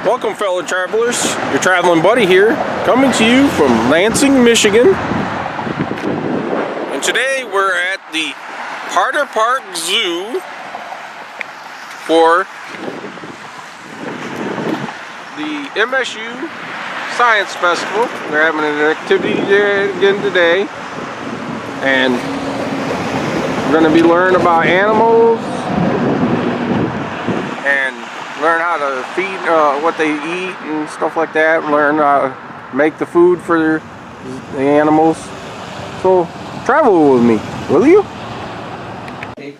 Welcome, fellow travelers. Your traveling buddy here, coming to you from Lansing, Michigan. And today we're at the Harder Park Zoo for the M.S.U. Science Festival. They're having an activity there again today, and we're going to be learning about animals and learn how to feed, what they eat and stuff like that. Learn how to make the food for the animals. So travel with me, will you? Okay,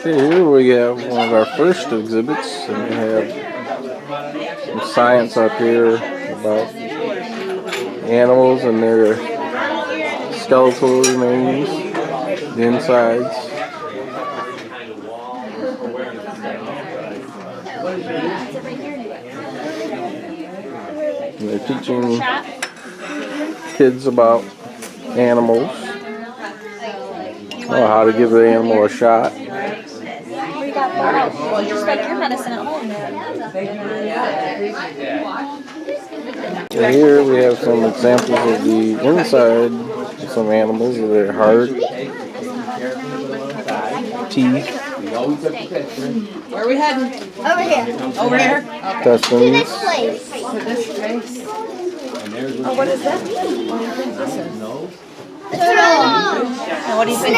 here we have one of our first exhibits, and we have some science up here about animals and their skeletal remains, the insides. And they're teaching kids about animals, how to give the animal a shot. Well, just like your medicine at home. And here we have some examples of the inside of some animals, their heart, teeth, Where are we heading? Over here. Over here? intestines. To this place. To this place. Oh, what is that? And what do you think?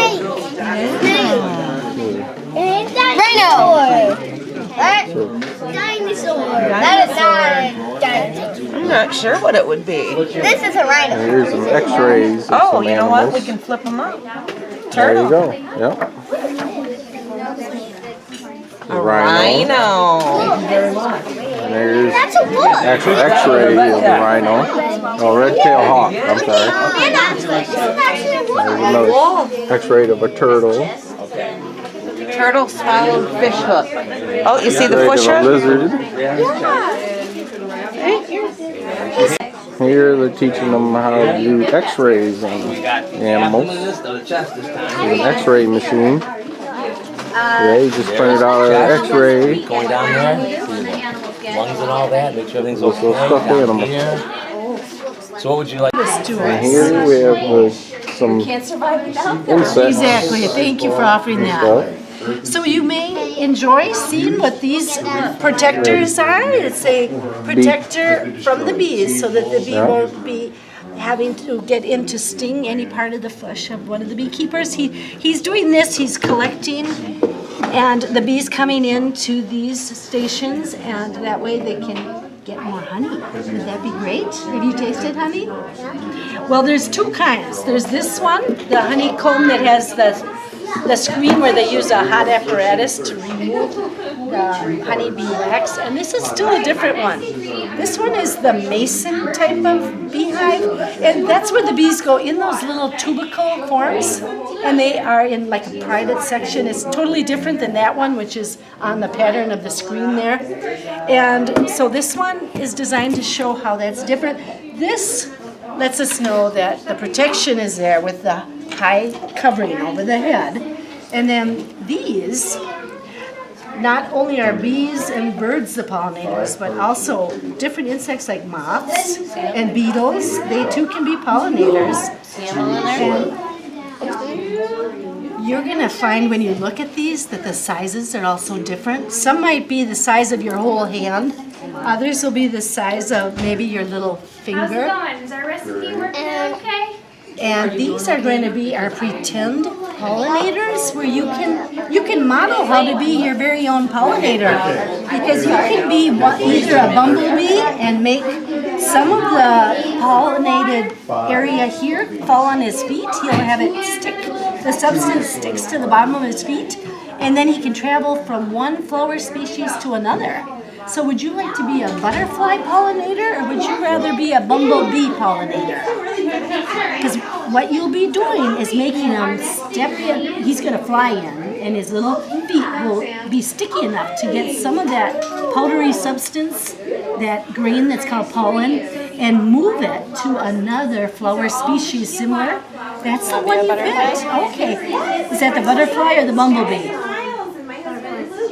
Dinosaur. That is not a dinosaur. I'm not sure what it would be. This is a rhino. And here's some x-rays of Oh, some you know animals. what? We can flip them up. There Turtle. you go. Yep. A rhino. And there's That's a wolf. actual x-ray of the rhino. Oh, red-tailed hawk. I'm sorry. And actually, this is actually a There's wolf. another x-ray of a turtle. Turtle swallowed fish hook. Oh, you see the X-ray fish of a hook? lizard. Yeah. Here they're teaching them how to do x-rays on animals. An x-ray machine. Yeah, you just printed out an x-ray. Going down there, see the lungs and all that, make sure everything's Those okay. little stuffed Down animals. here. So what would you like? And here we have some insects. Exactly. Thank you for offering that. So you may enjoy seeing what these protectors are. It's a protector from the bees so that the bee won't be having to get in to sting any part of the flesh of one of the beekeepers. He's doing this, he's collecting, and the bees coming into these stations, and that way they can get more honey. Would that be great? Have you tasted honey? Well, there's two kinds. There's this one, the honeycomb that has the screen where they use a hot apparatus to remove the honeybee wax, and this is still a different one. This one is the mason type of beehive, and that's where the bees go in those little tubercle forms, and they are in like a private section. It's totally different than that one, which is on the pattern of the screen there. And so this one is designed to show how that's different. This lets us know that the protection is there with the high covering over the head. And then these, not only are bees and birds the pollinators, but also different insects like moths and beetles. They too can be pollinators. And you're going to find when you look at these that the sizes are also different. Some might be the size of your whole hand. Others will be the size of maybe your little finger. How's it going? Is our recipe working okay? And these are going to be our pretend pollinators, where you can model how to be your very own pollinator, because you can be either a bumblebee and make some of the pollinated area here fall on his feet. He'll have it stick, the substance sticks to the bottom of his feet, and then he can travel from one flower species to another. So would you like to be a butterfly pollinator, or would you rather be a bumblebee pollinator? Because what you'll be doing is making him step in. He's going to fly in, and his little feet will be sticky enough to get some of that powdery substance, that grain that's called pollen, and move it to another flower species similar. That's the one you picked. Okay. Is that the butterfly or the bumblebee?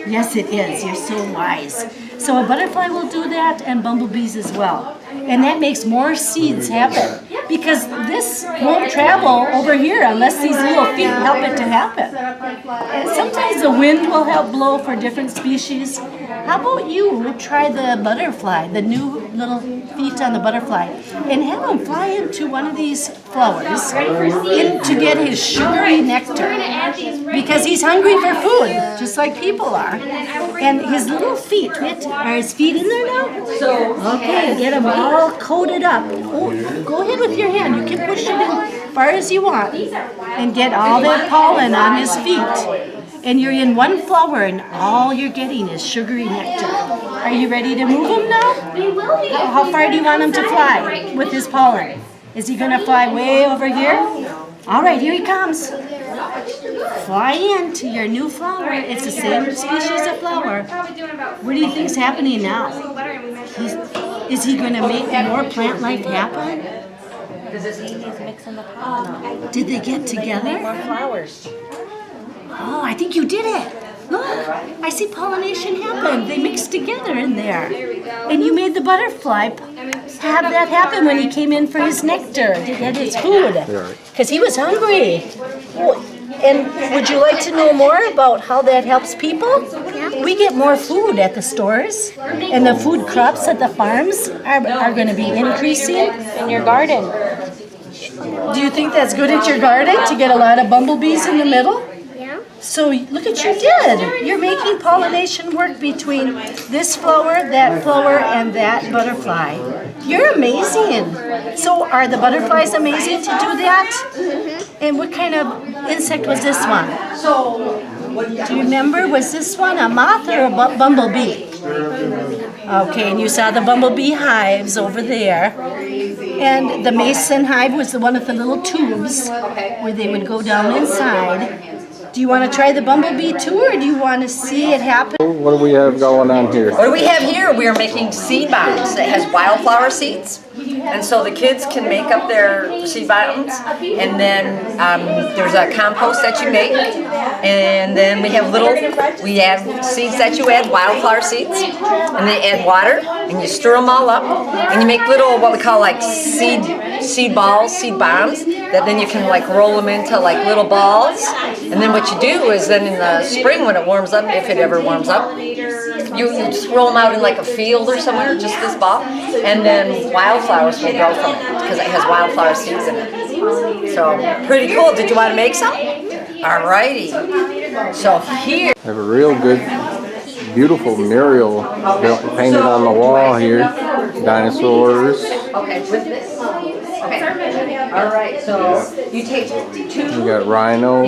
Yes, it is. You're so wise. So a butterfly will do that and bumblebees as well. And that makes more seeds happen because this won't travel over here unless these little feet help it to happen. And sometimes the wind will help blow for different species. How about you try the butterfly, the new little feet on the butterfly, and have him fly into one of these flowers to get his sugary nectar because he's hungry for food, just like people are. And his little feet, are his feet in there now? Okay, get them all coated up. Oh, go ahead with your hand. You can push it as far as you want and get all that pollen on his feet. And you're in one flower and all you're getting is sugary nectar. Are you ready to move him now? How far do you want him to fly with his pollen? Is he going to fly way over here? All right, here he comes. Fly into your new flower. It's the same species of flower. What do you think's happening now? Is he going to make more plant life happen? Did they get together? More flowers. Oh, I think you did it. Look, I see pollination happen. They mixed together in there. And you made the butterfly have that happen when he came in for his nectar to get his food. Because he was hungry. And would you like to know more about how that helps people? We get more food at the stores. And the food crops at the farms are going to be increasing. In your garden. Do you think that's good at your garden to get a lot of bumblebees in the middle? So look what you did. You're making pollination work between this flower, and that butterfly. You're amazing. So are the butterflies amazing to do that? And what kind of insect was this one? Do you remember, was this one a moth or a bumblebee? Okay, and you saw the bumblebee hives over there. And the mason hive was the one with the little tubes where they would go down inside. Do you want to try the bumblebee too, or do you want to see it happen? What do we have going on here? What do we have here? We are making seed bombs. It has wildflower seeds. And so the kids can make up their seed bombs. And then there's a compost that you make. And then we add seeds that you add, wildflower seeds. And they add water. And you stir them all up. And you make little, what we call like seed balls, seed bombs. That then you can like roll them into like little balls. And then what you do is then in the spring when it warms up, if it ever warms up, you just roll them out in like a field or somewhere, just this ball, and then wildflowers will grow from it because it has wildflower seeds in it. So pretty cool. Did you want to make some? Alrighty. So here. I have a real good, beautiful mural painted on the wall here. Dinosaurs. Okay, with this. Okay. Alright, so you take two. We got rhinos.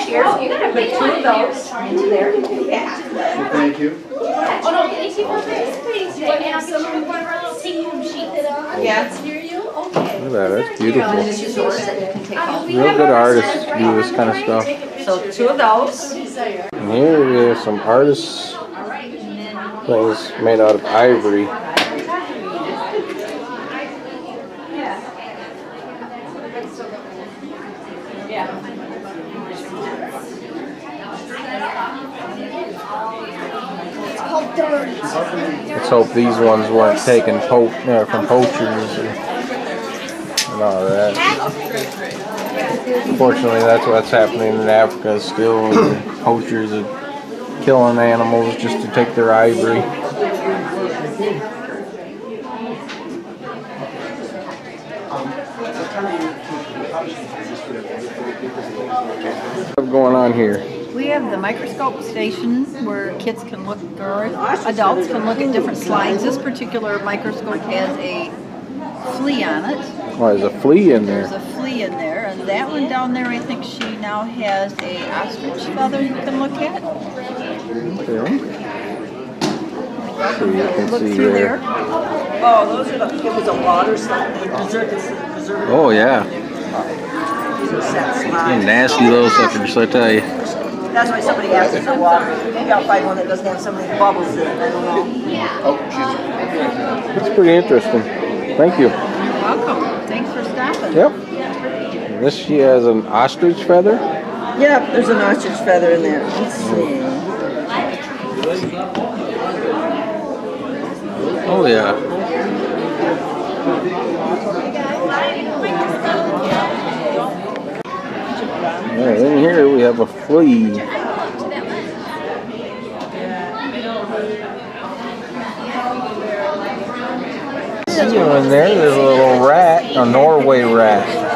Here, so you gotta put two of those into there. Yeah. Thank you. Oh no, can you see one please? Like have some of one of our little take-home sheets. Yeah. Near you? Okay. Look at that, that's beautiful. Just use yours that you can take home. Real good artists do this kind of stuff. So two of those. And here we have some artists' things made out of ivory. Let's hope these ones weren't taken from poachers and all that. Unfortunately, that's what's happening in Africa still. Poachers are killing animals just to take their ivory. What's going on here? We have the microscope station where kids can look, or adults can look at different slides. This particular microscope has a flea on it. Oh, there's a flea in there. There's a flea in there, and that one down there, I think she now has a ostrich feather you can look at. Okay. So you can Look see through there. there. Oh, those are the, it was a water slide. Dessert. Oh yeah. Nasty little suckers, I tell you. That's why somebody asked me for water. Maybe I'll find one that doesn't have so many bubbles in it. I don't know. It's pretty interesting. Thank you. Welcome. Thanks for stopping. Yep. And this she has an ostrich feather. Yeah, there's an ostrich feather in there. Let's see. Oh yeah. Alright, in here we have a flea. See you in there, there's a little rat, a Norway rat.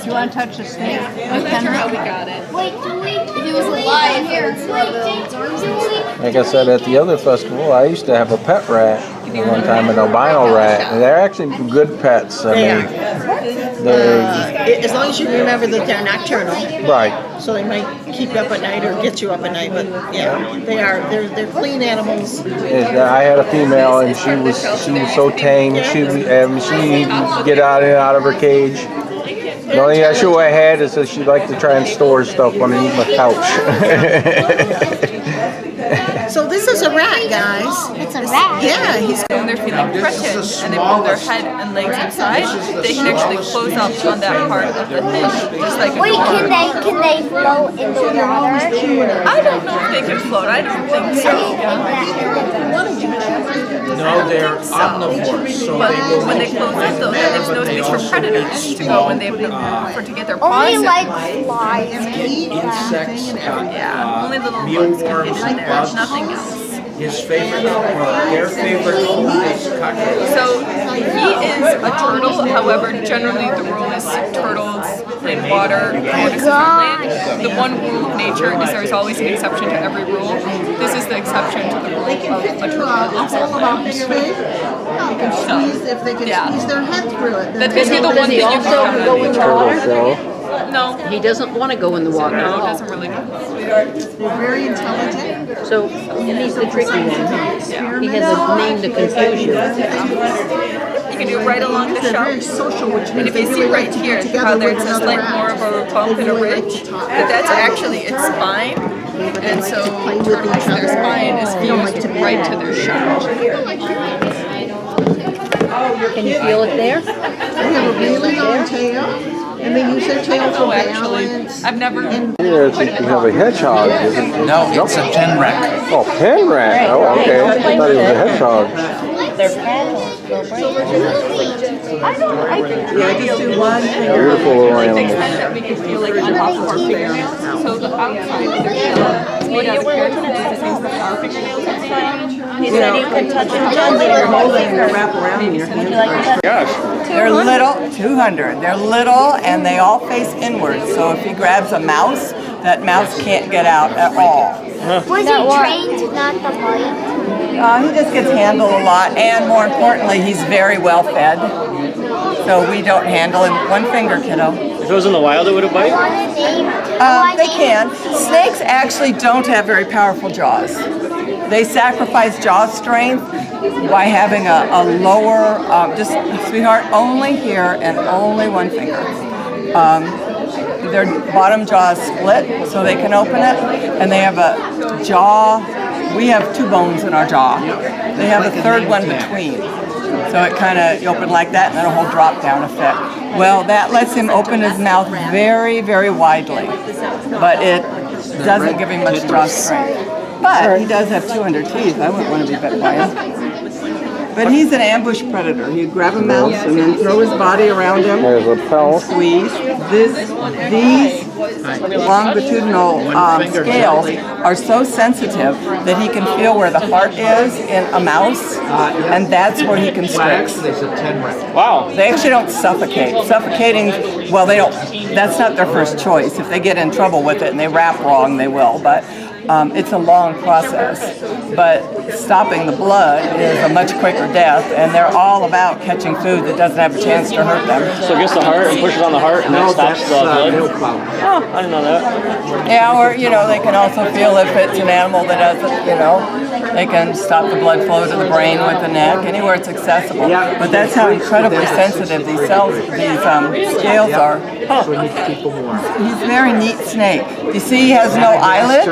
You want to touch the snake? That's how we got it. Wait, if it was alive, it would slap its arms and Like I said at the other festival, I used to have a pet rat at one time, an albino rat. And they're actually good pets. I mean, they're As long as you remember that they're nocturnal, right. so they might keep you up at night or get you up at night. But yeah, they're clean animals. I had a female, and she was so tame. She'd get out of her cage. The only issue I had is that she liked to try and store stuff underneath my couch. So this is a rat, guys. It's a rat. Yeah, he's When they're feeling threatened and they pull their head and legs inside, they can actually close up on that part of the hinge, just like a Wait, door. can they float in the water? I don't know if they can float. I don't think so. No, they're omnivores, so But they will. when they close up, though, that leaves no space for predators to go when they to get their paws Only in. like flies. Insects, Yeah, only little bugs can mealworms, get in there. bugs. Nothing else. His favorite, their favorite food is cockroaches. So he is a turtle. However, generally the rule is turtles in water, tortoises on land. The one rule of nature is there is always an exception to every rule. This is the exception to the rule of a turtle that lives on land. if they can squeeze their head through it. That's basically the one thing you can count go in the water? So, No, He doesn't want to go in the water at no, it all. doesn't really. They're very intelligent. So he's the tricky one, huh? He has a name to confuse you. You can do it right along the They're very shelf. social, which And means if they you see really right like to here, get together how with there's another like rat. more of a bump and a ridge, but that's actually its spine. And so turtles, their spine is fused right to their shell. Can you feel it there? They have a really long tail, and they use their tail for Oh, actually, balance. I've never. here you have a hedgehog. Is it? No, it's a pen rack. Oh, pen rat. Oh, okay. I thought he was a hedgehog. Yeah, just do one finger. Beautiful little The animal. extent that we can feel like on top of our fingernails. So the outside of their shell is made out of keratin, which is the things that our fingernails inside. He said you can touch it gently or holding to wrap around your hand. Gosh. They're little, 200. They're little and they all face inward. So if he grabs a mouse, that mouse can't get out at all. Was he trained not to bite? He just gets handled a lot, and more importantly, he's very well fed. So we don't handle him. One finger, kiddo. If it was in the wild, it would have I bite? want to name. They can. Snakes actually don't have very powerful jaws. They sacrifice jaw strength by having a lower, just, sweetheart, only here and only one finger. Their bottom jaw is split so they can open it, and they have a jaw. We have two bones in our jaw. They have a third one between. So it kind of opened like that, and then a whole drop down effect. Well, that lets him open his mouth very, very widely, but it doesn't give him much jaw strength. But he does have 200 teeth. I wouldn't want to be bit by him. But he's an ambush predator. He'd grab a mouse and then throw his body around him, There's a pelt. squeeze. These longitudinal scales are so sensitive that he can feel where the heart is in a mouse, and that's where he constricts. Wow. They actually don't suffocate. Suffocating, well, they don't. That's not their first choice. If they get in trouble with it and they wrap wrong, they will. But it's a long process. But stopping the blood is a much quicker death, and they're all about catching food that doesn't have a chance to hurt them. So it gets the heart and pushes on the heart and that stops the blood? Oh, I didn't know that. Yeah, or, they can also feel if it's an animal that doesn't, they can stop the blood flow to the brain with the neck, anywhere it's accessible. But that's how incredibly sensitive these cells, these scales are. He's a very neat snake. You see he has no eyelids?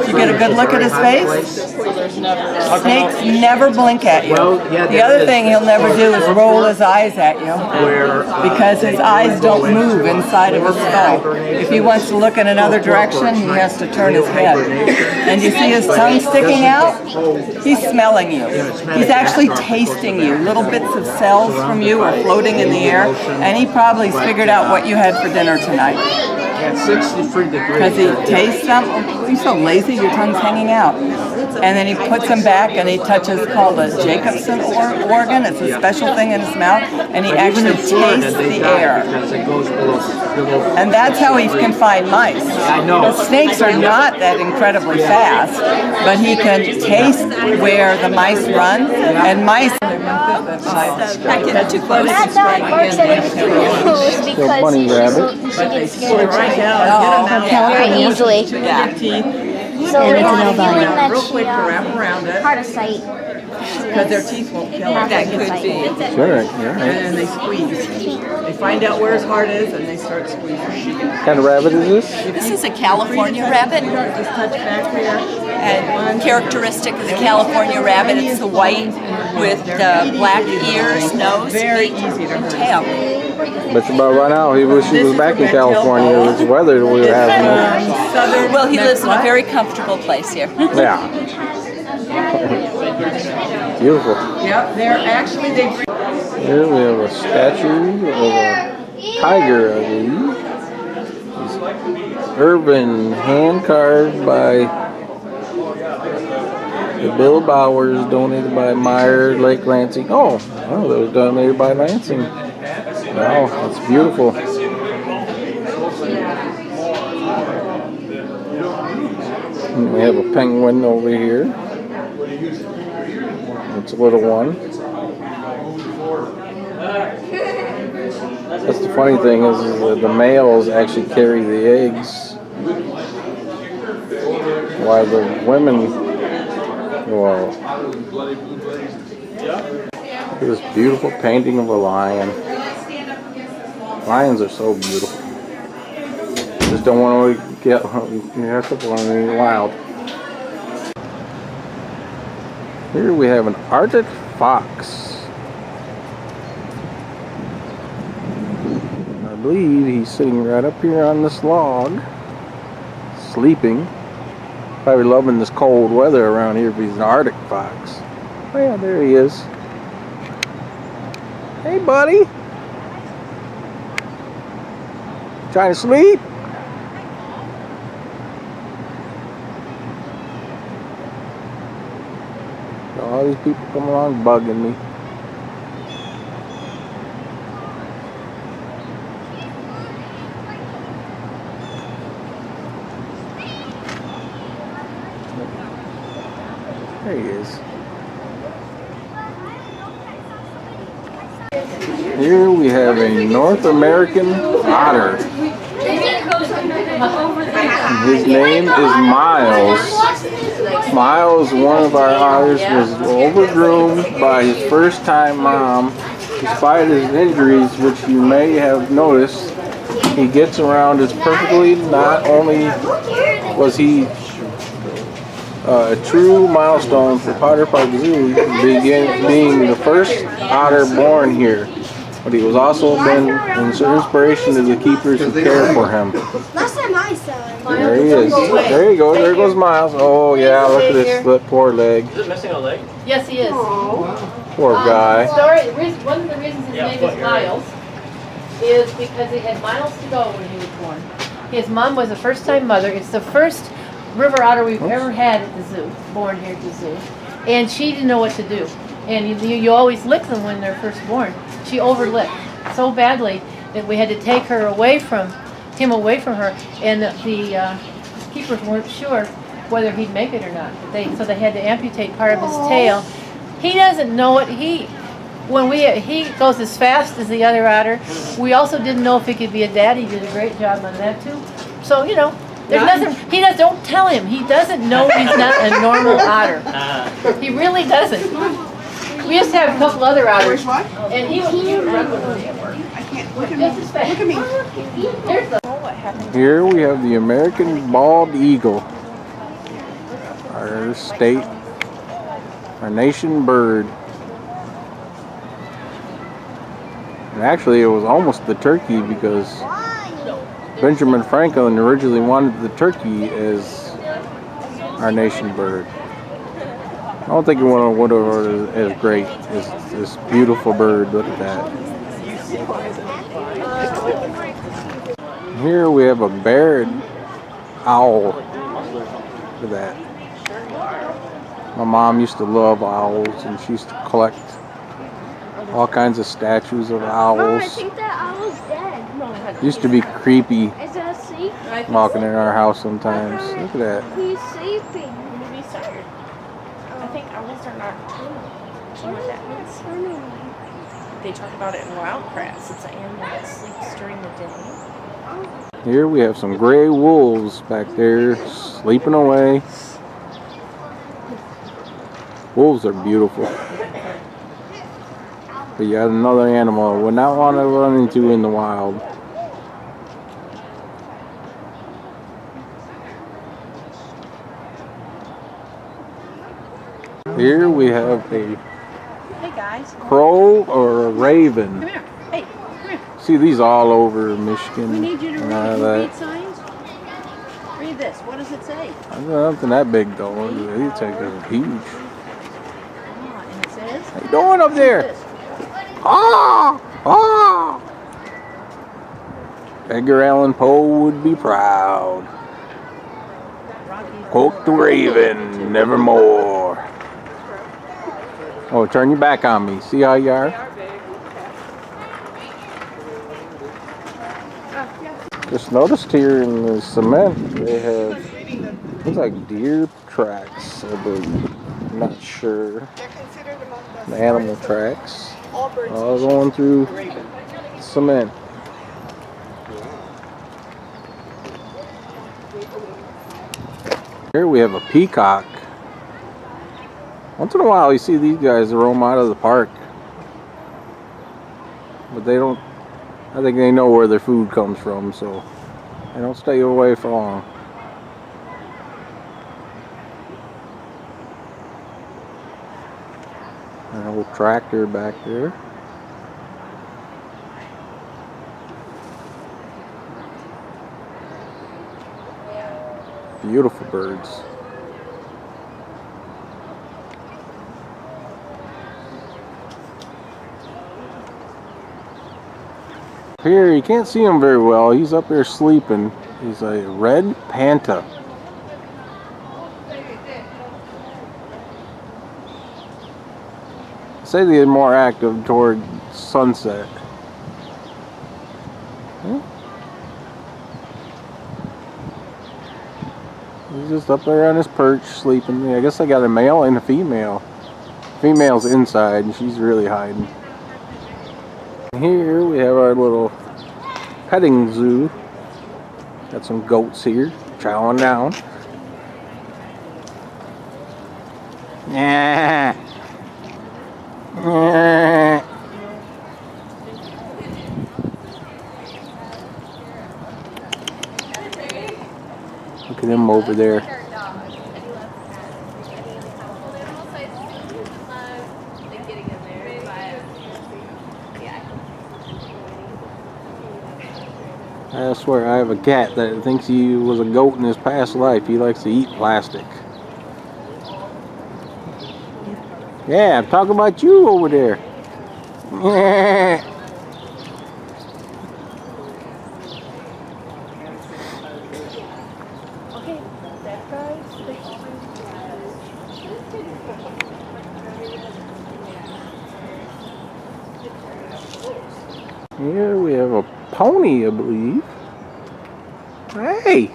You get a good look at his face? Snakes never blink at you. The other thing he'll never do is roll his eyes at you, because his eyes don't move inside of his skull. If he wants to look in another direction, he has to turn his head. And you see his tongue sticking out? out, he's smelling you. He's actually tasting you. Little bits of cells from you are floating in the air, and he probably figured out what you had for dinner tonight. Because he tastes them. Oh, you're so lazy, your tongue's hanging out. And then he puts them back and he touches called a Jacobson organ. It's a special thing in his mouth, and he actually tastes the air. And that's how he can find mice. The snakes are not that incredibly fast, but he can taste where the mice run, and mice. Not get too close. That dog barks at us too close because bunny rabbit. she gets scared Yeah. very easily. Yeah. So And we it's an have a feeling albino. that Real she quick to wrap around it. heart of sight. Because their teeth won't kill them. That could be. Sure, And then they squeeze. They find out where his heart is and they start squeezing. What kind of rabbit is this? This is a California rabbit. Just touch back here. And characteristic of the California rabbit, it's the white with the black ears, nose, Very beak, easy to and hurt. tail. But about right now, he wish he was back in California. This weather we were having. Southern. Well, he lives in a very comfortable place here. Yeah. Beautiful. Yep, they're actually, they bring. Here we have a statue of a tiger, I believe. It's urban, hand carved by the Bill Bowers, donated by Meyer, Lake Lansing. Oh, that was donated by Lansing. Wow, that's beautiful. And we have a penguin over here. It's a little one. That's the funny thing is that the males actually carry the eggs, while the women go out. Look at this beautiful painting of a lion. Lions are so beautiful. Just don't want to get wild. Here we have an Arctic fox. I believe he's sitting right up here on this log, sleeping. Probably loving this cold weather around here if he's an Arctic fox. Oh yeah, there he is. Hey buddy! Trying to sleep? All these people come along bugging me. There he is. Here we have a North American otter. His name is Miles. Miles, one of our otters, was overgroomed by his first-time mom. Despite his injuries, which you may have noticed, he gets around as perfectly. Not only was he a true milestone for Potter Park Zoo, being the first otter born here, but he was also been an inspiration to the keepers who care for him. Last time I saw him. There he is. There you go. There goes Miles. Oh yeah, look at this poor leg. Is it missing a leg? Yes, he is. Poor guy. One of the reasons his name is Miles is because he had miles to go when he was born. His mom was a first-time mother. It's the first river otter we've ever had at the zoo, born here at the zoo. And she didn't know what to do. And you always lick them when they're first born. She overlicked so badly that we had to take him away from her, and the keepers weren't sure whether he'd make it or not. So they had to amputate part of his tail. He doesn't know it. He goes as fast as the other otter. We also didn't know if he could be a dad. He did a great job on that too. So there's nothing. Don't tell him. He doesn't know he's not a normal otter. He really doesn't. We used to have a couple other otters, and he would run with them. Look at me. Here's the Here we have the American bald eagle, our state, our nation bird. And actually it was almost the turkey because Benjamin Franklin originally wanted the turkey as our nation bird. I don't think it would have as great as this beautiful bird. Look at that. Here we have a barred owl. Look at that. My mom used to love owls, and she used to collect all kinds of statues of owls. Mom, I think that owl's dead. Used to be creepy Is that a sleep? walking in our house sometimes. Look at that. He's sleeping. Maybe he's tired. I think owls are nocturnal. Do you know what that means? They talk about it in Wildcrafts. It's an animal that sleeps during the day. Here we have some gray wolves back there sleeping away. Wolves are beautiful. But yet another animal I would not want to run into in the wild. Here we have a crow or a raven. Come here. Hey, come here. See these all over Michigan. We need you to and read. all You that. read signs? Read this. What does it say? Nothing that big though. It's like huge. And it says? How you doing up there? Ah! Ah! Edgar Allan Poe would be proud. Quote the raven, nevermore. Oh, turn your back on me. See how you are? Just noticed here in the cement they have, looks like deer tracks, I believe. I'm not sure. The animal tracks. All going through cement. Here we have a peacock. Once in a while you see these guys roam out of the park. But they don't, I think they know where their food comes from, so they don't stay away for long. An old tractor back there. Beautiful birds. Here, you can't see him very well. He's up there sleeping. He's a red panta. Say they're more active toward sunset. He's just up there on his perch sleeping. I guess I got a male and a female. Female's inside and she's really hiding. Here we have our little petting zoo. Got some goats here chowing down. Yeah. Look at him over there. I swear I have a cat that thinks he was a goat in his past life. He likes to eat plastic. Yeah, I'm talking about you over there. Here we have a pony, I believe. Hey!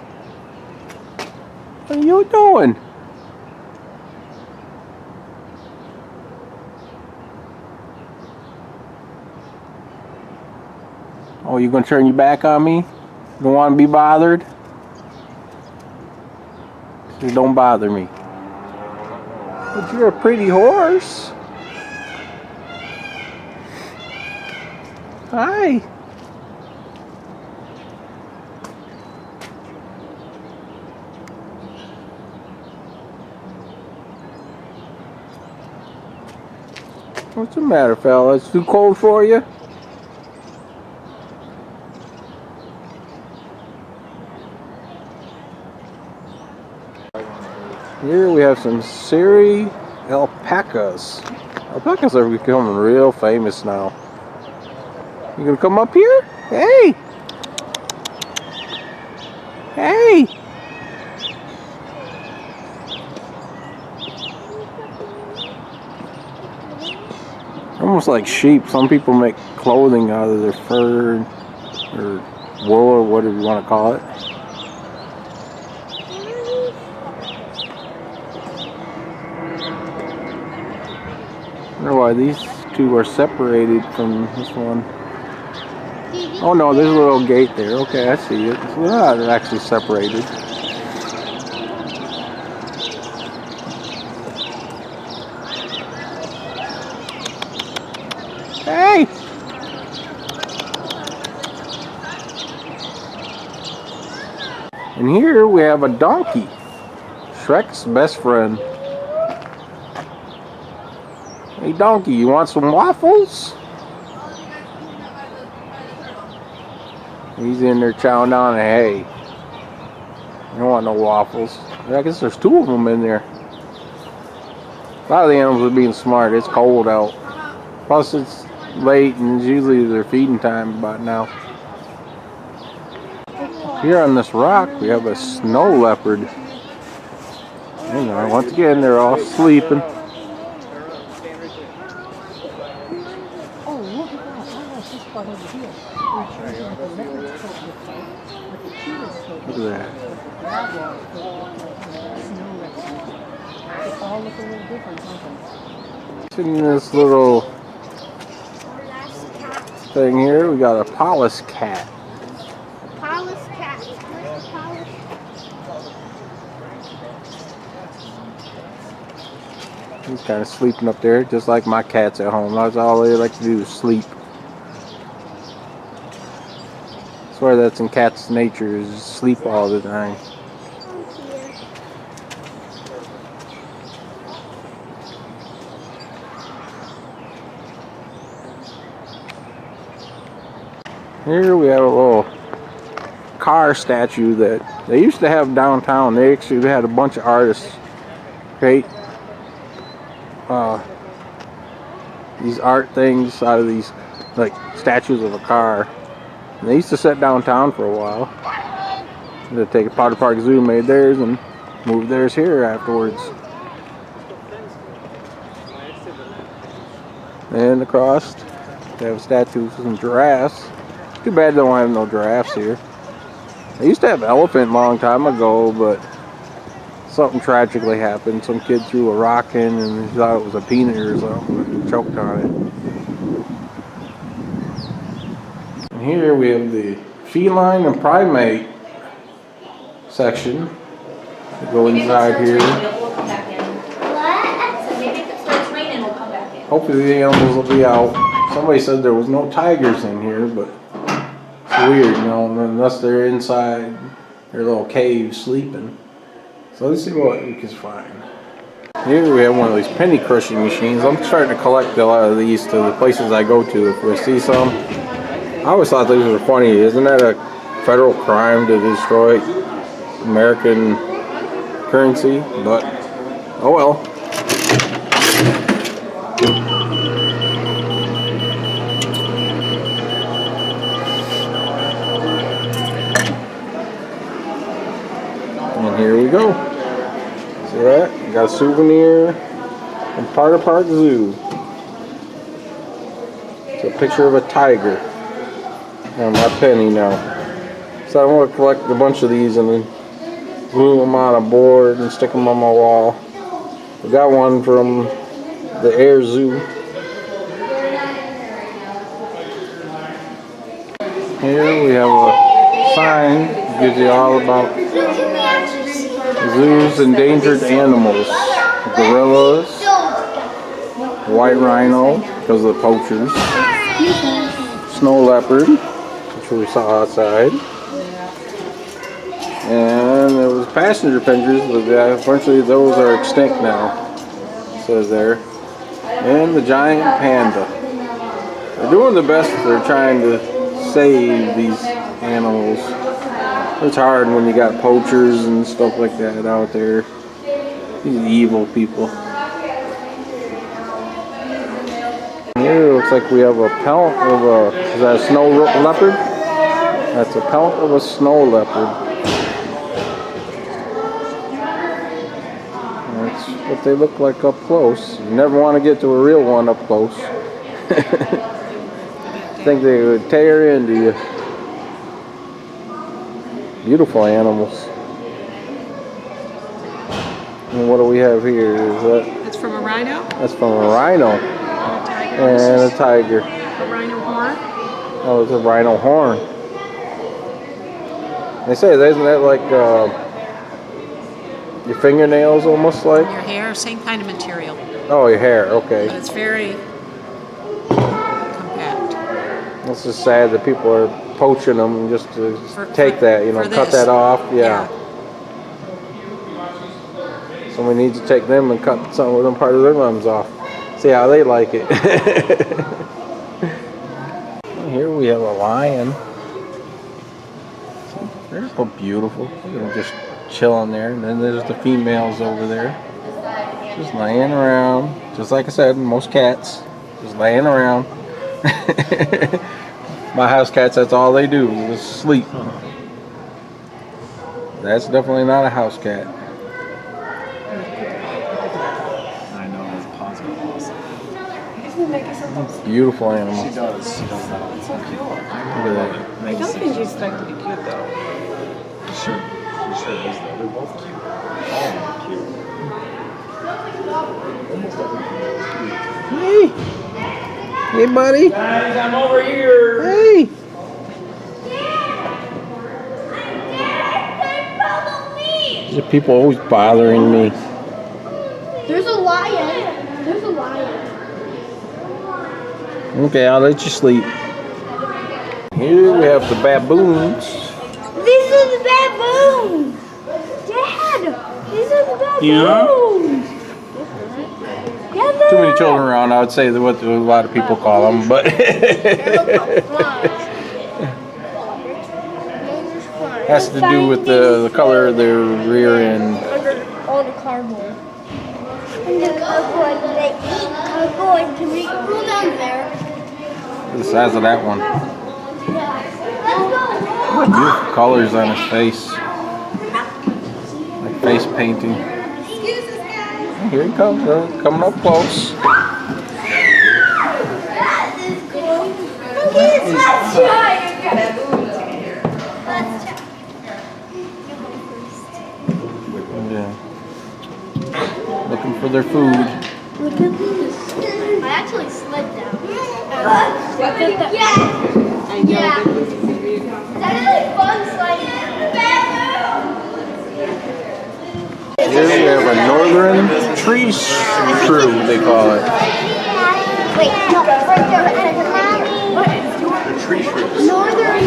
What are you doing? Oh, you gonna turn your back on me? You don't want to be bothered? Just don't bother me. But you're a pretty horse. Hi. What's the matter, fella? It's too cold for you? Here we have some Siri alpacas. Alpacas are becoming real famous now. You gonna come up here? Hey! Hey! Almost like sheep. Some people make clothing out of their fur or wool or whatever you want to call it. I wonder why these two are separated from this one. Oh no, there's a little gate there. Okay, I see it. So they're not actually separated. Hey! And here we have a donkey. Shrek's best friend. Hey donkey, you want some waffles? He's in there chowing down hay. You don't want no waffles. I guess there's two of them in there. A lot of the animals are being smart. It's cold out. Plus it's late and it's usually their feeding time about now. Here on this rock we have a snow leopard. You know, once again they're all sleeping. Look at that. In this little thing here, we got a Pallas cat. Pallas cat. Where's Pallas? He's kind of sleeping up there, just like my cats at home. That's all they like to do is sleep. I swear that's in cats' nature, is sleep all the time. Here we have a little car statue that they used to have downtown. They actually had a bunch of artists create these art things out of these like statues of a car. And they used to set downtown for a while. They take a Potter Park Zoo, made theirs, and moved theirs here afterwards. And across, they have statues of some giraffes. Too bad they don't have no giraffes here. They used to have elephant a long time ago, but something tragically happened. Some kid threw a rock in and he thought it was a peanut or something and choked on it. And here we have the feline and primate section. We'll go inside here. Hopefully the animals will be out. Somebody said there was no tigers in here, but it's weird, you know, unless they're inside their little cave sleeping. So let's see what we can find. Here we have one of these penny crushing machines. I'm starting to collect a lot of these to the places I go to if we see some. I always thought these were funny. Isn't that a federal crime to destroy American currency? But, oh well. And here we go. See that? We got a souvenir from Potter Park Zoo. It's a picture of a tiger. And my penny now. So I'm going to collect a bunch of these and then glue them on a board and stick them on my wall. We got one from the Air Zoo. Here we have a sign that gives you all about zoo's endangered animals. Gorillas, white rhino because of the poachers, snow leopard, which we saw outside, and there was passenger pigeons, but unfortunately those are extinct now, it says there, and the giant panda. They're doing the best. They're trying to save these animals. It's hard when you got poachers and stuff like that out there. These evil people. looks like we have a pelt of a, is that a snow leopard? That's a pelt of a snow leopard. That's what they look like up close. You never want to get to a real one up close. I think they would tear into you. Beautiful animals. And what do we have here? Is that? That's from a rhino. That's from a rhino. And a tiger. A rhino horn. Oh, it's a rhino horn. They say, isn't that like your fingernails almost like? Your hair, same kind of material, Oh, your hair, okay. but it's very compact. It's just sad that people are poaching them just to take that, you know, for cut this. that off. Yeah. Somebody needs to take them and cut some of them part of their limbs off. See how they like it. Here we have a lion. They're so beautiful. Look at them just chilling there. And then there's the females over there. Just laying around. Just like I said, most cats. Just laying around. My house cats, that's all they do, is sleep. That's definitely not a house cat. I know, it's positive awesome. Beautiful animal. She does that. It's so cute. Look at that. I don't think you expect to be cute though. Sure, she sure is though. They're both cute. All of them are cute. Almost everything is cute. Hey! Hey, buddy! Guys, I'm over here! Hey! There's people always bothering me. There's a lion. There's a lion. Okay, I'll let you sleep. Here we have the baboons. These are the baboons. Dad, these are the baboons. Yeah? Yeah, Too many children around, I would say that what a lot of people call them, but has to do with the color of their rear end. Under all the cardboard. And the cardboard, they eat cardboard to make room down there. The size of that one. What beautiful colors on his face. Like face painting. Here he comes, coming up close. Yeah. Looking for their food. Look at this. I actually slid down. Yeah. That is like fun sliding. Here we have a northern tree shrew, they call it. Wait, no, right there. They're tree shrews. Northern.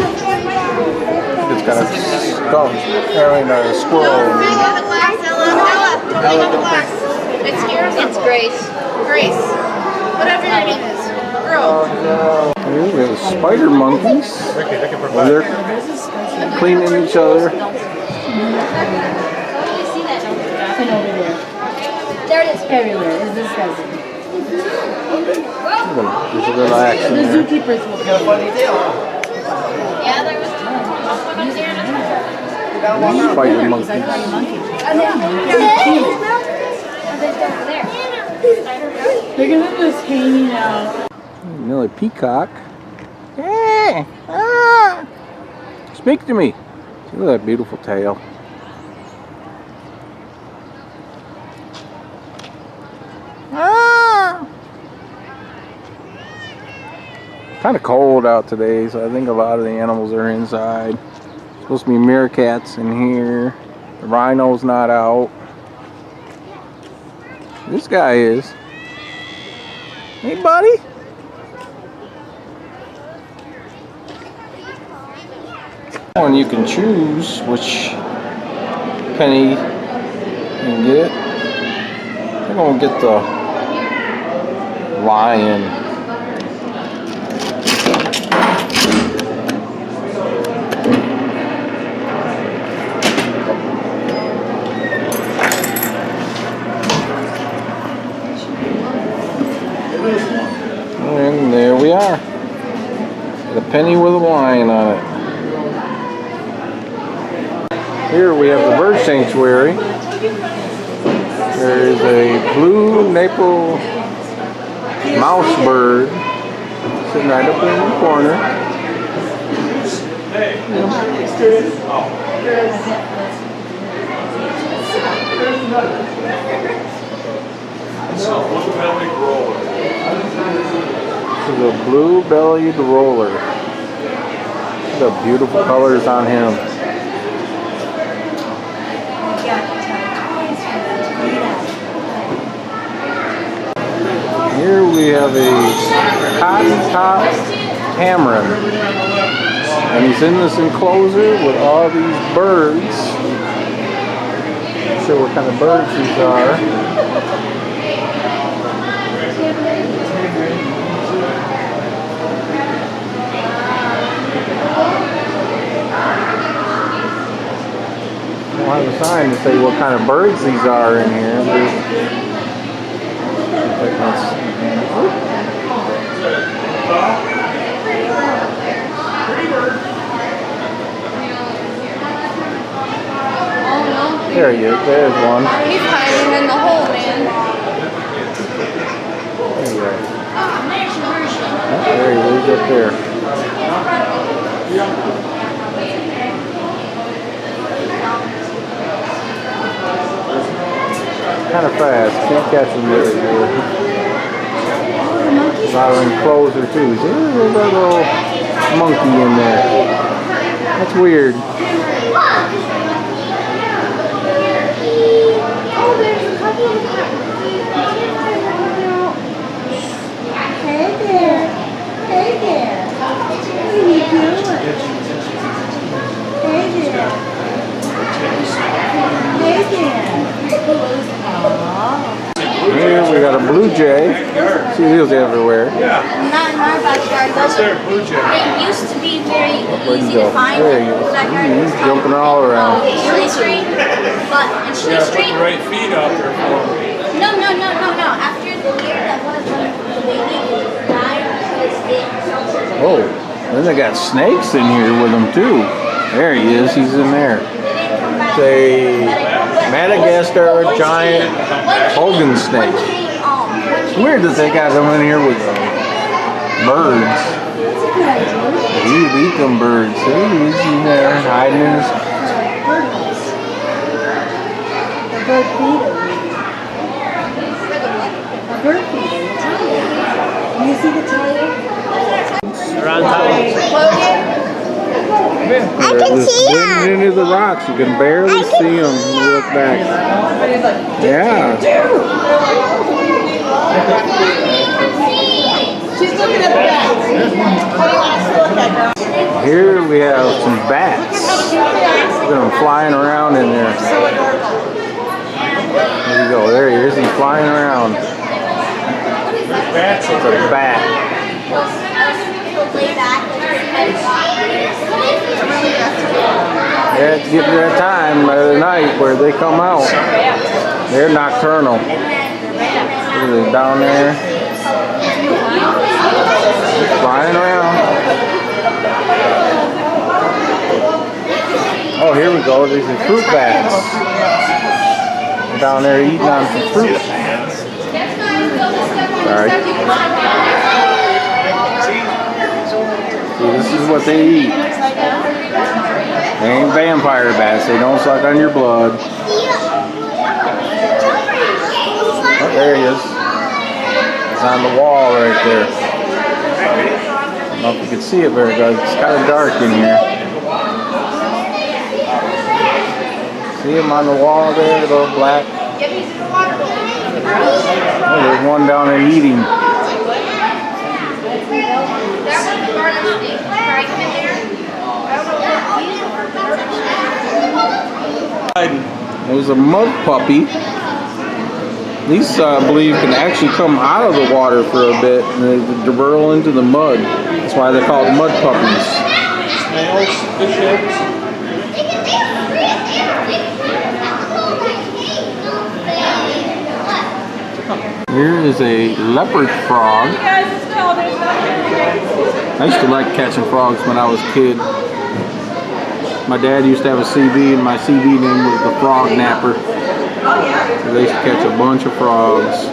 It's got a skull, a squirrel. It's Grace. Grace. Whatever your name is. Girl. Here we have the spider monkeys. Well, they're cleaning each other. There it is. Everywhere is this guy's. There's a little action The there. zookeepers will come. Yeah, there was Spider monkeys. And Look at them just hanging out. Another peacock. Hey! Ah! Speak to me. See, look at that beautiful tail. Ah! Kind of cold out today, so I think a lot of the animals are inside. Supposed to be meerkats in here. The rhino's not out. This guy is. Hey, buddy. And you can choose which penny you can get. I'm gonna get the lion. And there we we are. The penny with a lion on it. Here we have the bird sanctuary. There is a blue maple mouse bird sitting right up in the corner. This is a blue-bellied roller. Look at the beautiful colors on him. Here we have a cotton-top tamarin. And he's in this enclosure with all these birds. Not sure what kind of birds these are. I don't have a sign to say what kind of birds these are in here. There he is. There's one. He's hiding in the hole, man. There he is up there. Kind of fast. Can't catch him really good. There's a lot of enclosure too. See, there's a little monkey in there. That's weird. Hey there. Hey there. What are you doing? Hey there. Hey there. Here we got a blue jay. See these everywhere. Not in our backyard. Those they used to be very easy to find. There he is. He's jumping all around. Chili Street, but in Chili Street. Put the right feet out there for him. No. After the year that one of the baby died, Oh, then they got snakes in here with them too. There he is. He's in there. It's a Madagascar giant Hogan snake. It's weird that they got them in here with birds. He'd eat them birds. See, he's in there hiding in his... Bird feeder. A bird feeder. You see the tire? I can see them. Into the rocks. You can barely see them when you look back. Yeah. She's looking at the bats. What do you want us to look at? Here we have some bats. Look at them flying around in there. There you go. There he is. He's flying around. It's a bat. Yeah, it's getting to that time of the night where they come out. They're nocturnal. Look at them down there. Flying around. Oh, here we go. These are fruit bats. They're down there eating on some fruit. Sorry. See, this is what they eat. They ain't vampire bats. They don't suck on your blood. Oh, there he is. It's on the wall right there. I don't know if you can see it very good. It's kind of dark in here. See him on the wall there, the little black? Oh, there's one down there eating. There's a mud puppy. These, I believe, can actually come out of the water for a bit and they burrow into the mud. That's why they're called mud puppies. Snails, fish eggs. Here is a leopard frog. I used to like catching frogs when I was a kid. My dad used to have a CB, and my CB name was the Frog Napper. So they used to catch a bunch of frogs.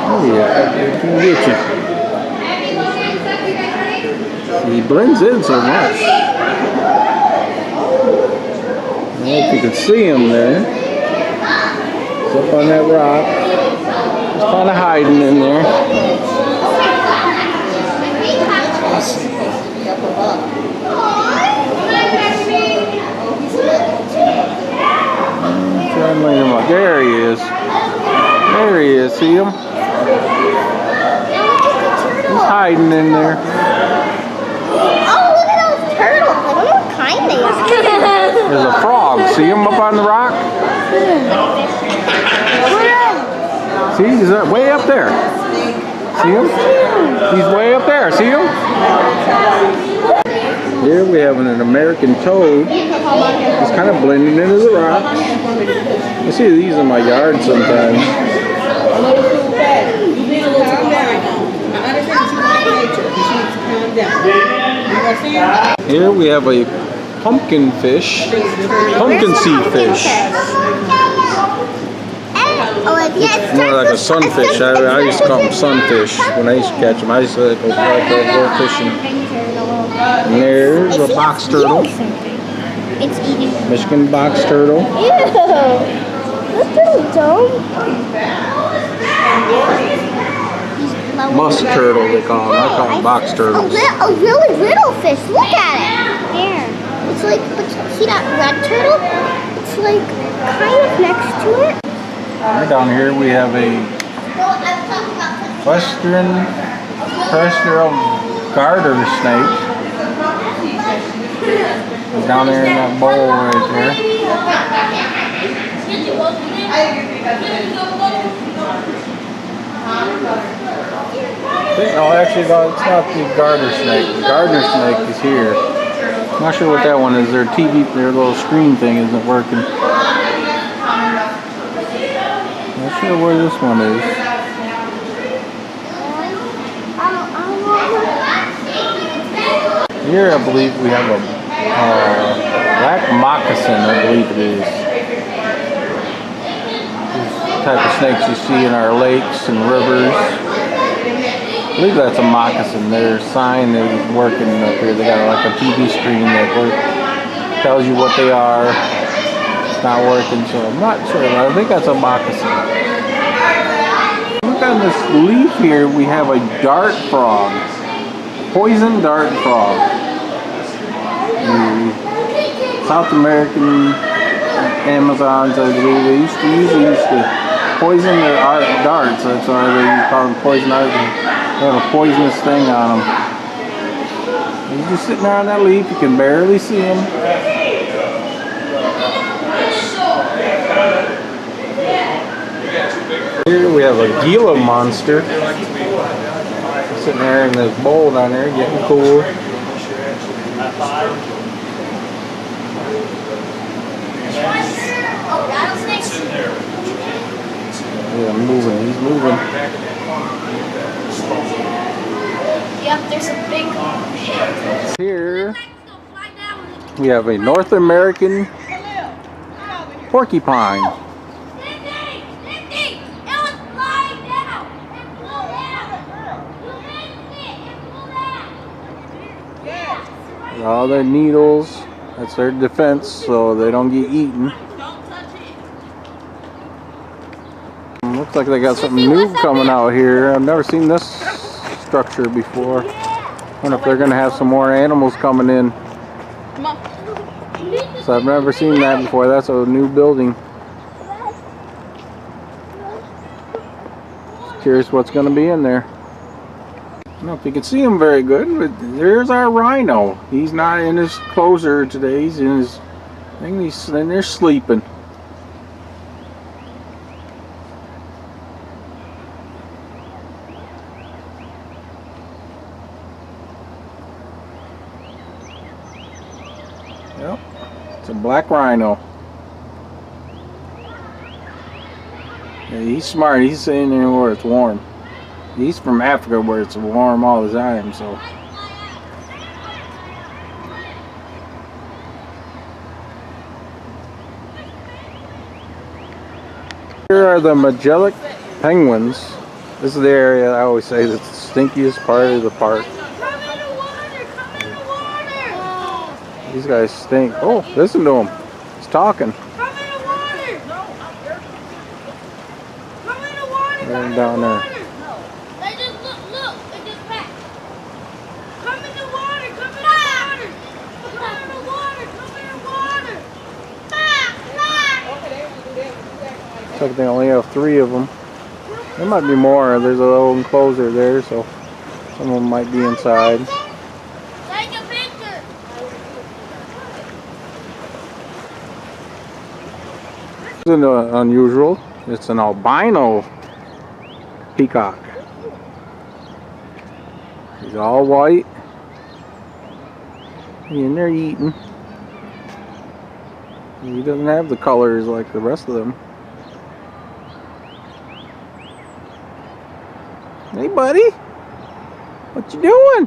Oh yeah, he can get you. He blends in so much. I don't know if you can see him there. He's up on that rock. He's kind of hiding in there. Try and lean him up. There he is. There he is. See him? He's hiding in there. Oh, look at those turtles. I don't know what kind they are. There's a frog. See him up on the rock? See, he's way up there. See him? He's way up there. See him? Here we have an American toad. He's kind of blending into the rocks. I see these in my yard sometimes. Here we have a pumpkin fish, pumpkin seed fish. It's more like a sunfish. I used to call them sunfish when I used to catch them. I used to go fishing. And there's a box turtle. It's eating. Michigan box turtle. Ew! That's so dumb. Musk turtle they call them. I call them box turtles. A really little fish. Look at it. There. It's like, but see that red turtle? It's like kind of next to it. Right down here we have a western terrestrial garter snake. It's down there in that bowl right there. No, actually, no, it's not the garter snake. The garter snake is here. I'm not sure what that one is. Their TV, their little screen thing isn't working. Not sure where this one is. Here, I believe we have a black moccasin, I believe it is. This type of snakes you see in our lakes and rivers. I believe that's a moccasin. Their sign is working up here. They got like a TV screen that tells you what they are. It's not working, so I'm not sure. I think that's a moccasin. Look on this leaf here. We have a dart frog. Poison dart frog. The South American Amazons, I believe, they usually used to poison their darts. That's why they call them poison darts. They have a poisonous thing on them. He's just sitting there on that leaf. You can barely see him. Here we have a Gila monster. Sitting there in this bowl down there, getting cool. Yeah, moving. He's moving. Yep, there's a big pit. Here we have a North American porcupine. All their needles, that's their defense, so they don't get eaten. Looks like they got something new coming out here. I've never seen this structure before. I wonder if they're going to have some more animals coming in. So I've never seen that before. That's a new building. Just curious what's going to be in there. I don't know if you can see him very good, but there's our rhino. He's not in his closure today. He's in his thing. He's in there sleeping. Yep, it's a black rhino. Yeah, he's smart. He's sitting there where it's warm. He's from Africa where it's warm all the time, so. Here are the Magellan penguins. This is the area I always say that's the stinkiest part of the park. These guys stink. Oh, listen to him. He's talking. Right down there. Looks like they only have 3 of them. There might be more. There's a little enclosure there, so some of them might be inside. This isn't unusual. It's an albino peacock. He's all white. And they're eating. He doesn't have the colors like the rest of them. Hey buddy, what you doing?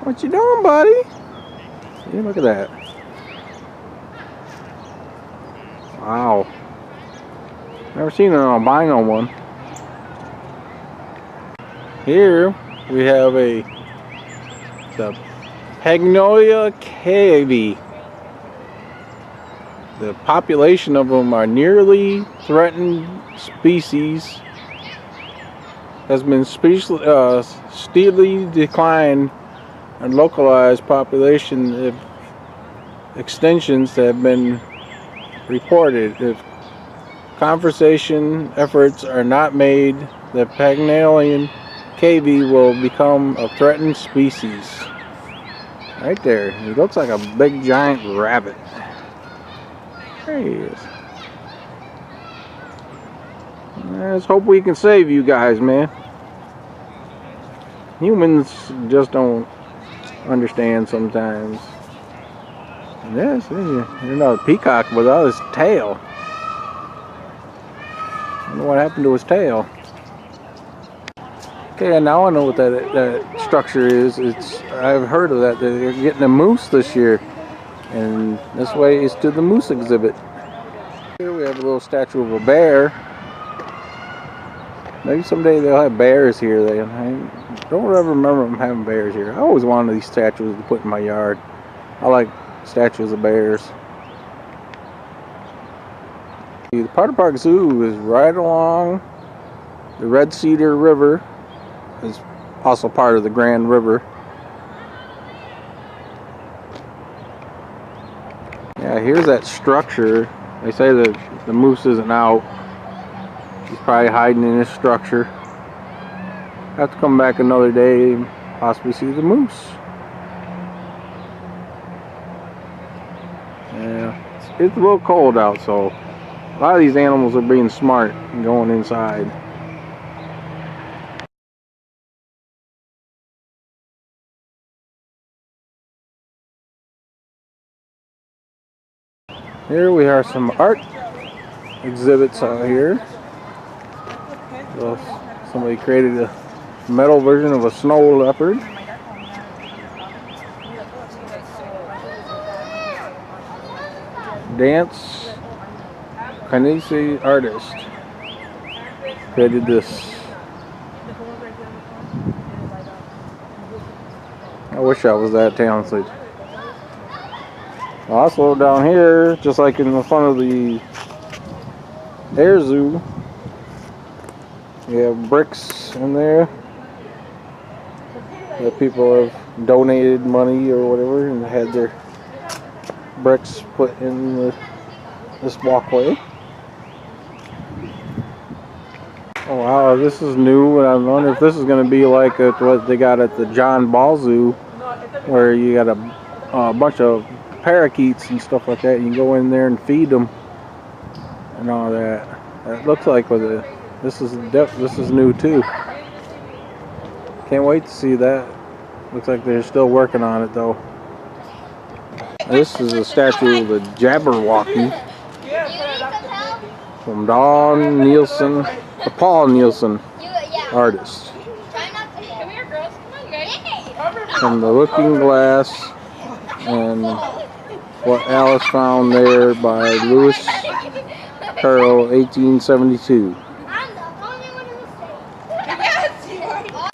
What you doing, buddy? See, look at that. Wow. Never seen an albino one. Here we have the Pagnolia cavy. The population of them are nearly threatened species. Has been steadily declined and localized population extinctions that have been reported. If conservation efforts are not made, the Pagnolia cavy will become a threatened species. Right there. He looks like a big giant rabbit. There he is. Let's hope we can save you guys, man. Humans just don't understand sometimes. Yes, you're not a peacock without his tail. I don't know what happened to his tail. Okay, now I know what that structure is. I've heard of that. They're getting a moose this year. And this way is to the moose exhibit. Here we have a little statue of a bear. Maybe someday they'll have bears here. I don't ever remember them having bears here. I always wanted these statues to put in my yard. I like statues of bears. The Potter Park Zoo is right along the Red Cedar River. It's also part of the Grand River. Yeah, here's that structure. They say that the moose isn't out. He's probably hiding in this structure. Have to come back another day and possibly see the moose. Yeah, it's a little cold out, so a lot of these animals are being smart and going inside. Here we have some art exhibits out here. So somebody created a metal version of a snow leopard. Dance Kanisi artist created this. I wish I was that talented. Also down here, just like in the front of the air zoo, you have bricks in there that people have donated money or whatever and had their bricks put in this walkway. Oh wow, this is new, and I wonder if this is going to be like what they got at the John Ball Zoo, where you got a bunch of parakeets and stuff like that. You can go in there and feed them and all that. It looks like this is new too. Can't wait to see that. Looks like they're still working on it though. This is a statue of the Jabberwocky from Paul Nielsen, artist. From the Looking Glass and what Alice found there by Lewis Carroll, 1872.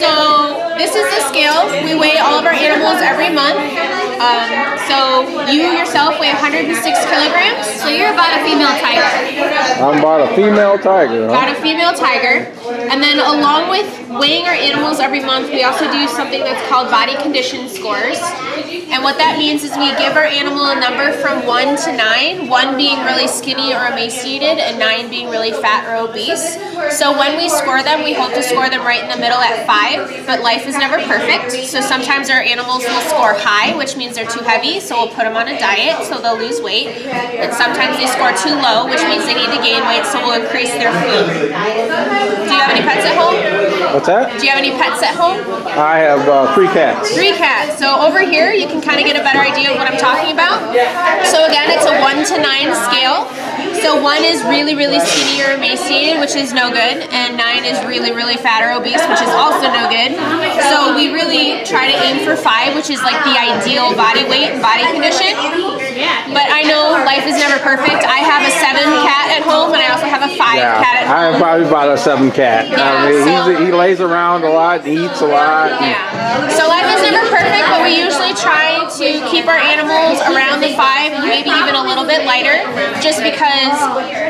So this is the scale. We weigh all of our animals every month. So you yourself weigh 106 kilograms. So you're about a female tiger. I'm about a female tiger, huh? About a female tiger. And then along with weighing our animals every month, we also do something that's called body condition scores. And what that means is we give our animal a number from 1 to 9, 1 being really skinny or emaciated, and 9 being really fat or obese. So when we score them, we hope to score them right in the middle at 5, but life is never perfect. So sometimes our animals will score high, which means they're too heavy, so we'll put them on a diet so they'll lose weight. And sometimes they score too low, which means they need to gain weight, so we'll increase their food. Do you have any pets at home? What's that? Do you have any pets at home? I have 3 cats. 3 cats. So over here, you can kind of get a better idea of what I'm talking about. So again, it's a 1 to 9 scale. So 1 is really, really skinny or emaciated, which is no good, and 9 is really, really fat or obese, which is also no good. So we really try to aim for 5, which is like the ideal body weight and body condition. But I know life is never perfect. I have a 7 cat at home, and I also have a 5 cat at home. I have probably about a 7 cat. Yeah, I mean, he lays around a lot, eats a lot. Yeah. So life is never perfect, but we usually try to keep our animals around the 5, maybe even a little bit lighter, just because,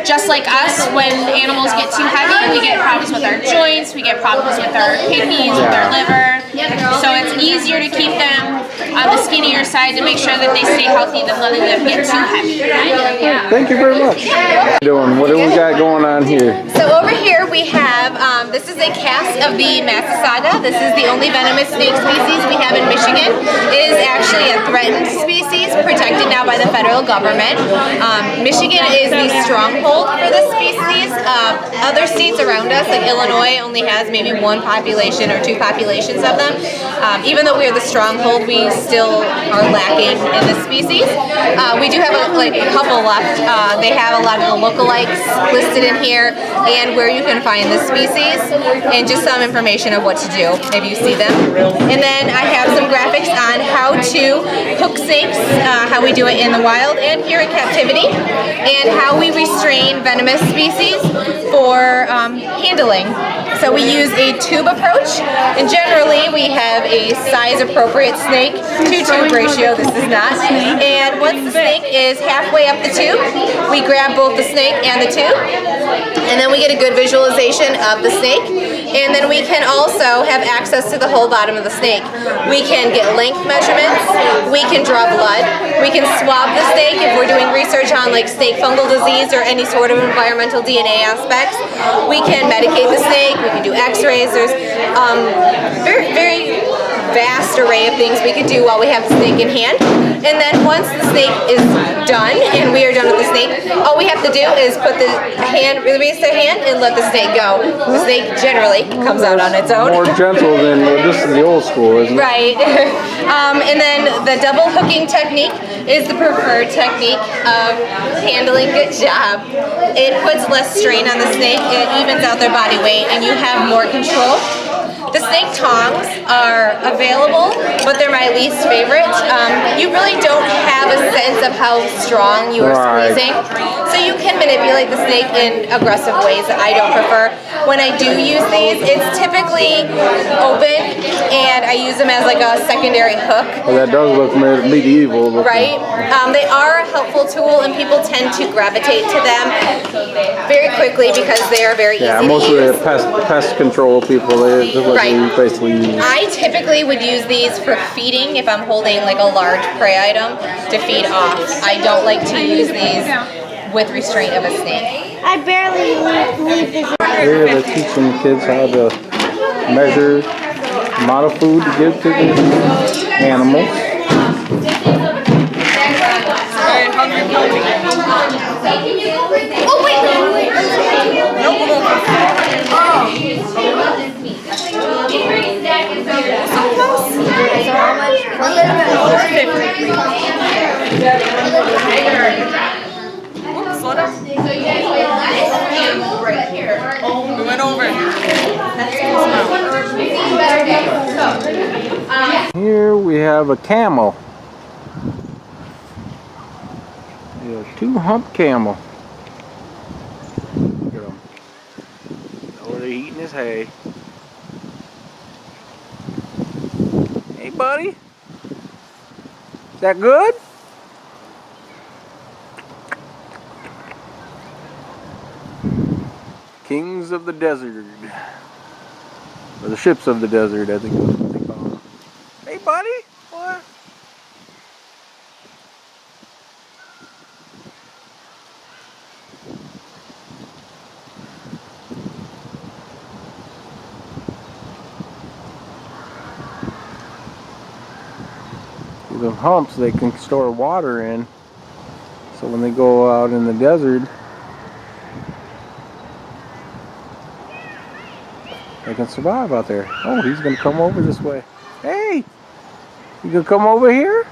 just like us, when animals get too heavy, we get problems with our joints, we get problems with our kidneys, with our liver. So it's easier to keep them on the skinnier side to make sure that they stay healthy than letting them get too heavy. Thank you very much. What do we got going on here? So over here we have, this is a cast of the M.S.U. This is the only venomous snake species we have in Michigan. It is actually a threatened species, protected now by the federal government. Michigan is the stronghold for this species. Other states around us, like Illinois, only has maybe 1 population or 2 populations of them. Even though we are the stronghold, we still are lacking in this species. We do have a couple left. They have a lot of the lookalikes listed in here and where you can find the species and just some information of what to do if you see them. And then I have some graphics on how to hook snakes, how we do it in the wild and here in captivity, and how we restrain venomous species for handling. So we use a tube approach, and generally we have a size appropriate snake to tube ratio. This is not. And once the snake is halfway up the tube, we grab both the snake and the tube, and then we get a good visualization of the snake. And then we can also have access to the whole bottom of the snake. We can get length measurements, we can draw blood, we can swab the snake if we're doing research on like snake fungal disease or any sort of environmental DNA aspects. We can medicate the snake, we can do x-rays. There's very, very vast array of things we could do while we have the snake in hand. And then once the snake is done and we are done with the snake, all we have to do is put the hand, release the hand, and let the snake go. The snake generally comes out on its own. More gentle than this is the old school, isn't it? Right. And then the double hooking technique is the preferred technique of handling. Good job. It puts less strain on the snake, it evens out their body weight, and you have more control. The snake tongs are available, but they're my least favorite. You really don't have a sense of how strong you are squeezing, so you can manipulate the snake in aggressive ways that I don't prefer. When I do use these, it's typically open, and I use them as like a secondary hook. Well, that does look medieval. Right? They are a helpful tool, and people tend to gravitate to them very quickly because they are very easy to use. Mostly the pest control people, they just like basically use. I typically would use these for feeding if I'm holding like a large prey item to feed off. I don't like to use these with restraint of a snake. I barely leave this. Here they're teaching kids how to measure the amount of food to give to the animals. Oh wait! Whoops, slow down. We went over. Here we have a camel. Yeah, 2-hump camel. Look at them. Oh, they're eating his hay. Hey, buddy. Is that good? Kings of the desert. Or the ships of the desert, I think is what they call them. Hey, buddy. What? The humps they can store water in, so when they go out in the desert they can survive out there. Oh, he's gonna come over this way. Hey, you gonna come over here?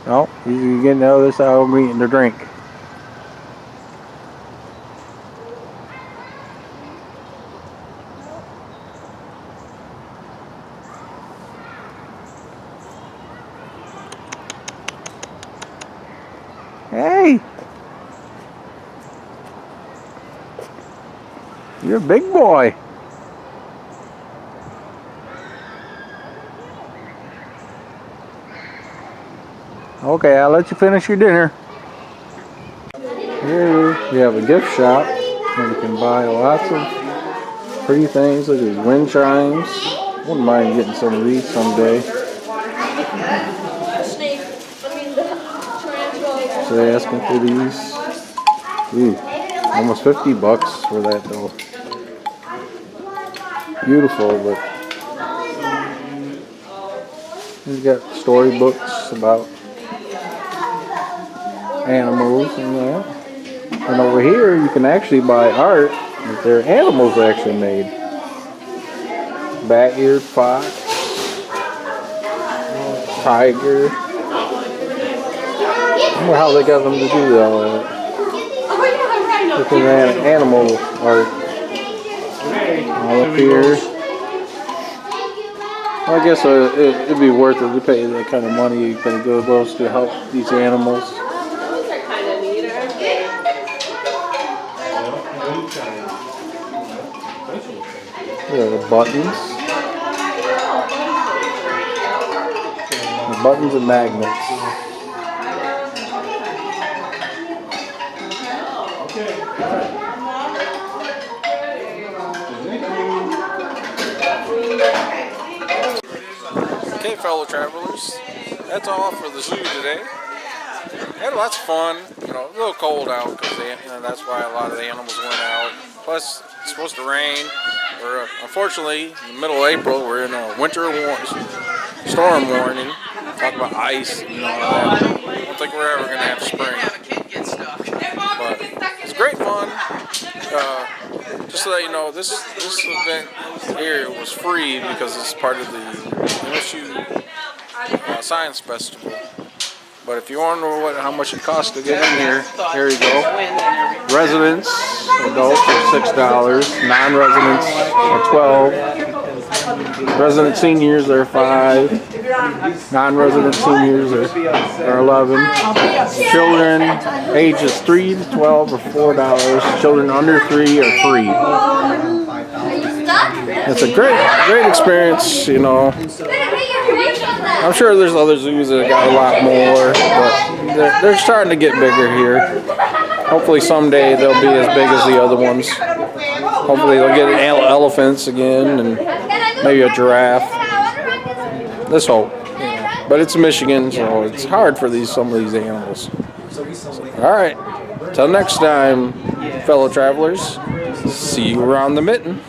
No, he's gonna get on the other side of me and the drink. Hey! You're a big boy. Okay, I'll let you finish your dinner. Here we have a gift shop where you can buy lots of pretty things. Look at these wind chimes. Wouldn't mind getting some of these someday. So they're asking for these. Ooh, almost $50 for that though. Beautiful, but he's got storybooks about animals and that. And over here you can actually buy art that their animals actually made. Bat-eared fox, tiger. I wonder how they got them to do all that. Look at that animal art. All up here. Well, I guess it'd be worth it to pay that kind of money for the goes to help these animals. There are the buttons. The buttons and magnets. Okay, fellow travelers, that's all for the zoo today. Had lots of fun. You know, a little cold out because that's why a lot of the animals went out. Plus, it's supposed to rain. Unfortunately, in the middle of April, we're in a winter storm warning. Talk about ice and all that. I don't think we're ever going to have spring. But it's great fun. Just to let you know, this event here was free because it's part of the M.S.U. Science Festival. But if you want to know how much it costs to get in here, here you go. Residents, adults are $6. Non-residents are $12. Resident seniors are $5. Non-resident seniors are $11. Children ages 3 to 12 are $4. Children under 3 are free. It's a great experience, you know. I'm sure there's other zoos that got a lot more, but they're starting to get bigger here. Hopefully someday they'll be as big as the other ones. Hopefully they'll get elephants again and maybe a giraffe. Let's hope. But it's Michigan, so it's hard for some of these animals. All right. Till next time, fellow travelers. See you around the mitten.